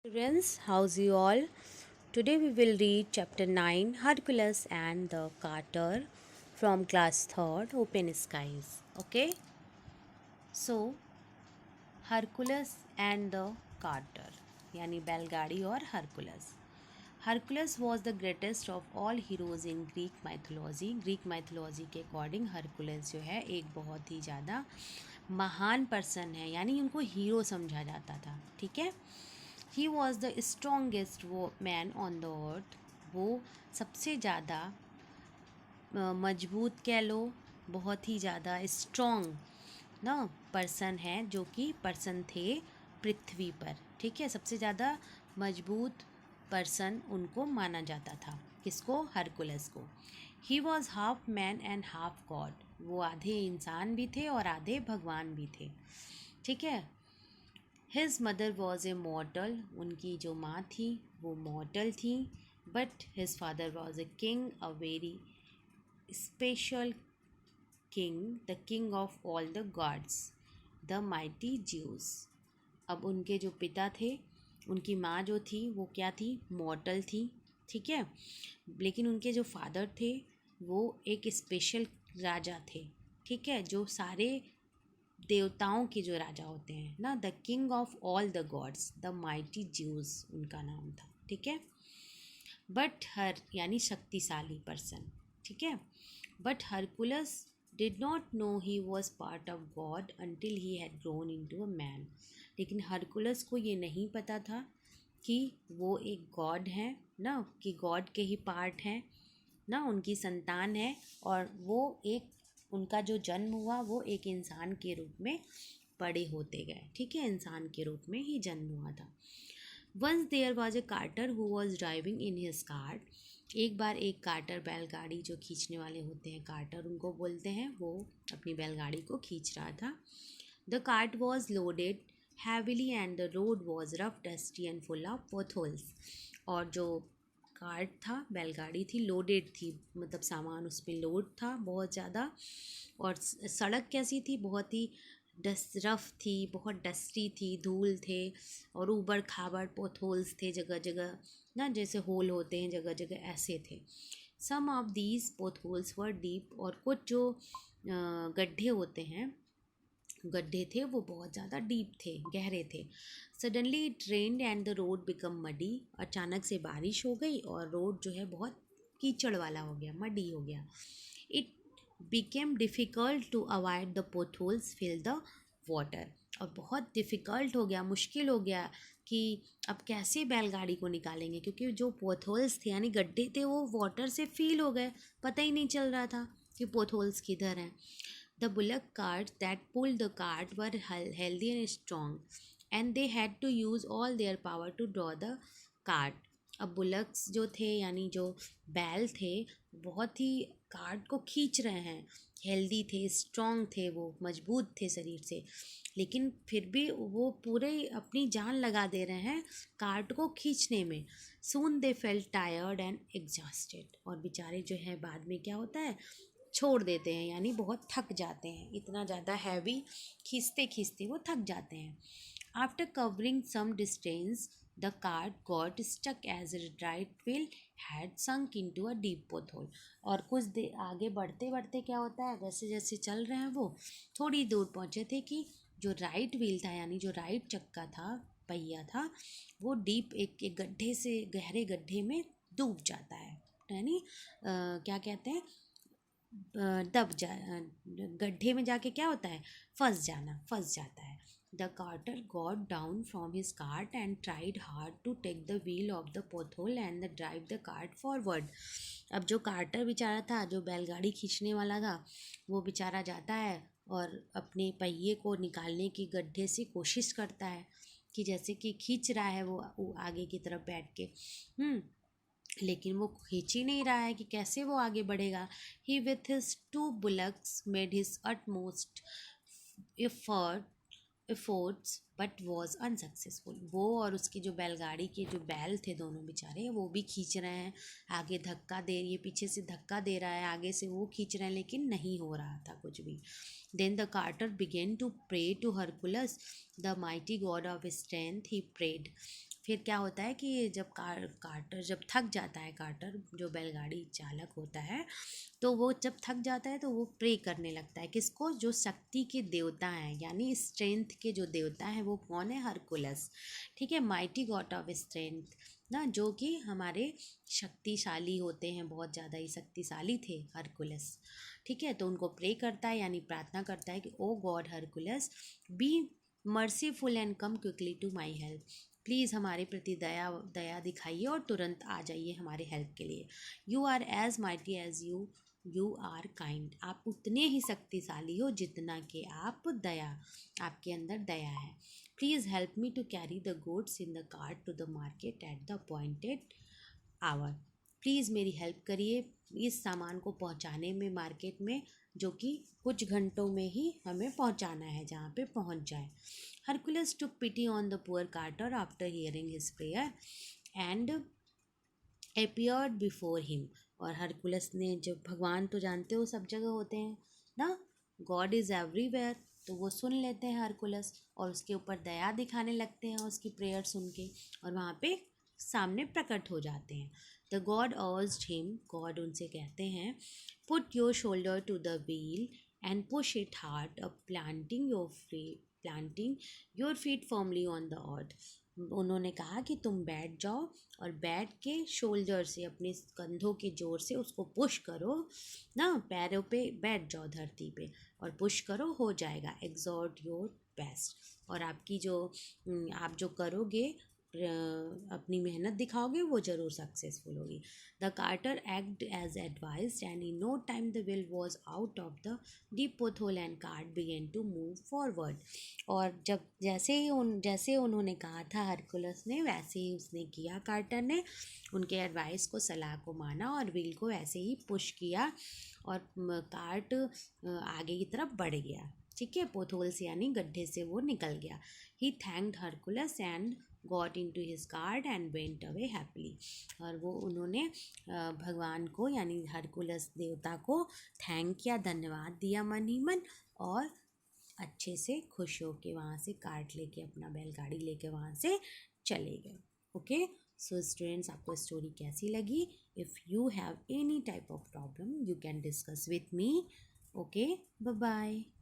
Students, how's you all? Today we will read chapter 9 Hercules and the Carter from class 3rd Open Skies. Okay? So, Hercules and the Carter यानी बैलगाड़ी और Hercules. Hercules was the greatest of all heroes in Greek mythology. Greek mythology के according Hercules जो है एक बहुत ही ज़्यादा महान पर्सन है, यानी उनको हीरो समझा जाता था. ठीक है. ही वॉज द स्ट्रोंगेस्ट वो मैन ऑन द अर्थ. वो सबसे ज़्यादा मजबूत कह लो, बहुत ही ज़्यादा स्ट्रॉन्ग ना पर्सन है जो कि पर्सन थे पृथ्वी पर. ठीक है. सबसे ज़्यादा मजबूत पर्सन उनको माना जाता था. किसको? हरकुलस को. He was half man and half God. वो आधे इंसान भी थे और आधे भगवान भी थे. ठीक है. His mother was a मॉर्टल. उनकी जो माँ थी वो मॉर्टल थी. But his father was a king, a very special king, the king of all the gods, the mighty juice. अब उनके जो पिता थे, उनकी माँ जो थी वो क्या थी? मॉर्टल थी. ठीक है. लेकिन उनके जो फादर थे वो एक स्पेशल राजा थे. ठीक है. जो सारे देवताओं के जो राजा होते हैं ना, the king of all the gods, the mighty juice उनका नाम था. ठीक है. बट हर यानी शक्तिशाली पर्सन. ठीक है. But Hercules did not know he was part of God until he had grown into a man. लेकिन हरकुलस को ये नहीं पता था कि वो एक गॉड है ना, कि गॉड के ही पार्ट हैं ना, उनकी संतान है. और वो एक उनका जो जन्म हुआ वो एक इंसान के रूप में बड़े होते गए. ठीक है. इंसान के रूप में ही जन्म हुआ था. Once there was a carter who was driving in his cart. एक बार एक कार्टर, बैलगाड़ी जो खींचने वाले होते हैं कार्टर उनको बोलते हैं, वो अपनी बैलगाड़ी को खींच रहा था. The cart was loaded heavily and the road was rough, dusty and full of potholes. और जो कार्ट था, बैलगाड़ी थी, लोडेड थी, मतलब सामान उस पर लोड था बहुत ज़्यादा. और सड़क कैसी थी? बहुत ही रफ थी, बहुत डस्टी थी, धूल थे और ऊबड़ खाबड़ पोथोल्स थे जगह जगह ना, जैसे होल होते हैं जगह जगह, ऐसे थे. सम ऑफ दीज पोथोल्स वर डीप. और कुछ जो गड्ढे होते हैं, गड्ढे थे वो बहुत ज़्यादा डीप थे, गहरे थे. Suddenly it rained and the road become muddy. अचानक से बारिश हो गई और रोड जो है बहुत कीचड़ वाला हो गया, मडी हो गया. It became difficult to avoid the potholes fill the water. और बहुत डिफ़िकल्ट हो गया, मुश्किल हो गया कि अब कैसे बैलगाड़ी को निकालेंगे, क्योंकि जो पोथोल्स थे यानी गड्ढे थे वो वाटर से फील हो गए, पता ही नहीं चल रहा था कि पोथोल्स किधर हैं. The bullock carts that pulled the cart were healthy and strong, and they had to use all their power to draw the cart. अब बुलक्स जो थे यानी जो बैल थे, बहुत ही कार्ट को खींच रहे हैं. हेल्दी थे, स्ट्रॉन्ग थे, वो मजबूत थे शरीर से, लेकिन फिर भी वो पूरे अपनी जान लगा दे रहे हैं कार्ट को खींचने में. Soon they felt tired and exhausted. और बेचारे जो है बाद में क्या होता है, छोड़ देते हैं, यानी बहुत थक जाते हैं. इतना ज़्यादा हैवी खींचते खींचते वो थक जाते हैं. After covering some distance the cart got stuck as it right wheel had sunk into a deep pothole. और कुछ देर आगे बढ़ते बढ़ते क्या होता है, जैसे जैसे चल रहे हैं वो थोड़ी दूर पहुँचे थे कि जो राइट व्हील था यानी जो राइट चक्का था, पहिया था, वो डीप एक गड्ढे से, गहरे गड्ढे में डूब जाता है. यानी क्या कहते हैं, दब जा गड्ढे में जाके क्या होता है, फंस जाता है. The carter got down from his cart and tried hard to take the wheel off the pothole and the drive the cart forward. अब जो कार्टर बेचारा था, जो बैलगाड़ी खींचने वाला था, वो बेचारा जाता है और अपने पहिए को निकालने की गड्ढे से कोशिश करता है कि जैसे कि खींच रहा है वो आगे की तरफ बैठ के. लेकिन वो खींच ही नहीं रहा है कि कैसे वो आगे बढ़ेगा. He with his two bullocks made his utmost efforts but was unsuccessful. वो और उसकी जो बैलगाड़ी के जो बैल थे, दोनों बेचारे वो भी खींच रहे हैं, आगे धक्का दे रही है, पीछे से धक्का दे रहा है, आगे से वो खींच रहे हैं, लेकिन नहीं हो रहा था कुछ भी. Then the carter began to pray to Hercules, the mighty god of strength. He prayed. फिर क्या होता है कि जब कार्टर जब थक जाता है, कार्टर जो बैलगाड़ी चालक होता है, तो वो जब थक जाता है तो वो प्रे करने लगता है किसको, जो शक्ति के देवता हैं यानी स्ट्रेंथ के जो देवता हैं वो कौन है, हरकुलस। ठीक है, माइटी गॉड ऑफ स्ट्रेंथ ना, जो कि हमारे शक्तिशाली होते हैं, बहुत ज़्यादा ही शक्तिशाली थे हरकुलस। ठीक है, तो उनको प्रे करता है यानी प्रार्थना करता है कि oh God Hercules, be merciful and come quickly to my help. Please हमारे प्रति दया दया दिखाइए और तुरंत आ जाइए हमारे हेल्प के लिए। You are as mighty as you are kind. आप उतने ही शक्तिशाली हो जितना कि आप दया, आपके अंदर दया है। Please help me to carry the goods in the cart to the market at the appointed hour. Please मेरी हेल्प करिए इस सामान को पहुंचाने में मार्केट में, जो कि कुछ घंटों में ही हमें पहुंचाना है, जहाँ पे पहुंच जाए। Hercules took pity on the poor carter after hearing his prayer and appeared before him. और हरकुलस ने, जब भगवान तो जानते हो सब जगह होते हैं ना, गॉड इज़ एवरीवेयर, तो वो सुन लेते हैं हरकुलस और उसके ऊपर दया दिखाने लगते हैं उसकी प्रेयर सुन के, और वहाँ पे सामने प्रकट हो जाते हैं। The god urged him, god उनसे कहते हैं, put your shoulder to the wheel and push it hard up, planting your feet firmly on the earth. उन्होंने कहा कि तुम बैठ जाओ और बैठ के शोल्डर से, अपने कंधों के जोर से उसको पुश करो ना, पैरों पे बैठ जाओ धरती पे और पुश करो, हो जाएगा। एग्जॉर्ट योर बेस्ट, और आपकी जो आप जो करोगे, अपनी मेहनत दिखाओगे, वो ज़रूर सक्सेसफुल होगी। The carter act as advise and in no time the wheel was out of the deep pothole and cart began to move forward. और जब जैसे उन्होंने कहा था हरकुलस ने, वैसे ही उसने किया, कार्टर ने उनके एडवाइस को, सलाह को माना और व्हील को ऐसे ही पुश किया और कार्ट आगे की तरफ बढ़ गया। ठीक है, पोथोल से यानी गड्ढे से वो निकल गया। He thanked Hercules and got in to his cart and went away happily. और वो उन्होंने भगवान को यानी हरकुलस देवता को थैंक किया, धन्यवाद दिया मन ही मन, और अच्छे से खुश हो के वहाँ से कार्ट लेके, अपना बैलगाड़ी लेके वहाँ से चले गए। ओके, सो स्टूडेंट्स, आपको स्टोरी कैसी लगी? If you have any type of problem you can discuss with me. Okay, bye bye.